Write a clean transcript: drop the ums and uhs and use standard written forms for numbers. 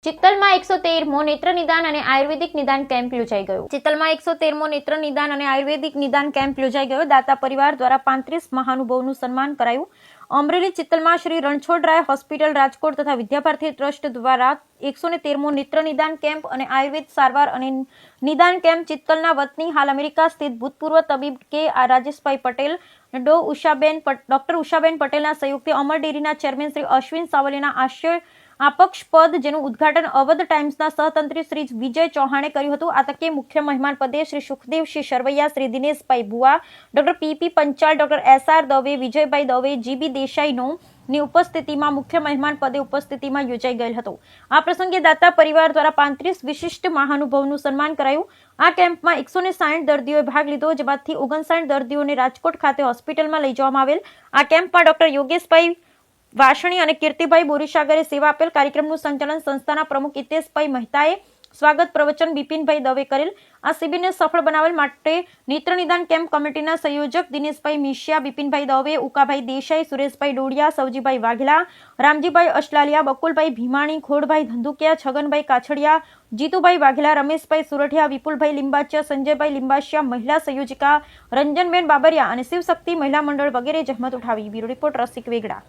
ચિત્તલમાં 113મો નેત્ર નિદાન અને આયુર્વેદિક નિદાન કેમ્પ યોજાઈ ગયો. ચિત્તલમાં 113મો નેત્ર નિદાન અને આયુર્વેદિક નિદાન કેમ્પ યોજાઈ ગયો. દાતા પરિવાર દ્વારા 35 મહાનુભાવોનું સન્માન કરાયું. અમરેલી ચિત્તલમાં શ્રી રણછોડરાય હોસ્પિટલ રાજકોટ તથા વિદ્યાભારતી ટ્રસ્ટ દ્વારા 113મો નેત્ર નિદાન કેમ્પ અને આયુર્વેદ સારવાર અને નિદાન કેમ્પ ચિત્તલના વતની હાલ અમેરિકા સ્થિત ભૂતપૂર્વ તબીબ કે રાજેશભાઈ પટેલ, ડોક્ટર ઉષાબેન પટેલના સંયુક્તે અમર ડેરીના ચેરમેન શ્રી અશ્વિન સાવલીના આશય આપક્ષપદ જેનું ઉદ્ઘાટન અવધ ટાઈમ્સના સહતંત્રી શ્રી વિજય ચૌહાણે કર્યું હતું. આ તકે મુખ્ય મહેમાન પદે શ્રી સુખદેવસિંહ શરવૈયા, શ્રી દિનેશભાઈ ભુવા, ડોક્ટર પી.પી. પંચાલ, ડોક્ટર એસ.આર. દવે, વિજયભાઈ દવે, જી.બી. દેસાઈનો ની ઉપસ્થિતિમાં મુખ્ય મહેમાન પદે ઉપસ્થિતિમાં યોજાઈ ગયેલ હતો. આ પ્રસંગે દાતા પરિવાર દ્વારા 35 વિશિષ્ટ મહાનુભાવોનું સન્માન કરાયું. આ કેમ્પમાં 160 દર્દીઓએ ભાગ લીધો, જેમાંથી 59 દર્દીઓને રાજકોટ ખાતે હોસ્પિટલમાં લઈ જવામાં આવેલ. આ કેમ્પમાં ડોક્ટર યોગેશભાઈ વાસણી અને કીર્તિભાઈ બોરીસાગરે સેવા આપેલ. કાર્યક્રમનું સંચાલન સંસ્થાના પ્રમુખ હિતેશભાઈ મહેતાએ, સ્વાગત પ્રવચન બિપિનભાઈ દવે કરેલ. આ શિબિરને સફળ બનાવવા માટે નેત્ર નિદાન કેમ્પ કમિટીના સંયોજક દિનેશભાઈ મિશિયા, બિપિનભાઈ દવે, ઉકાભાઈ દેસાઈ, સુરેશભાઈ ડોડિયા, સવજીભાઈ વાઘેલા, રામજીભાઈ અશલાલિયા, બકુલભાઈ ભીમાણી, ખોડભાઈ ધંધુકિયા, છગનભાઈ કાછડિયા, જીતુભાઈ વાઘેલા, રમેશભાઈ સુરઠિયા, વિપુલભાઈ લિંબાચિયા, સંજયભાઈ લિંબાચિયા, મહિલા સંયોજિકા રંજનબેન બાબરિયા અને શિવશક્તિ મહિલા મંડળ વગેરે જહેમત ઉઠાવી. બ્યુરો રિપોર્ટ રસિક વેગડા.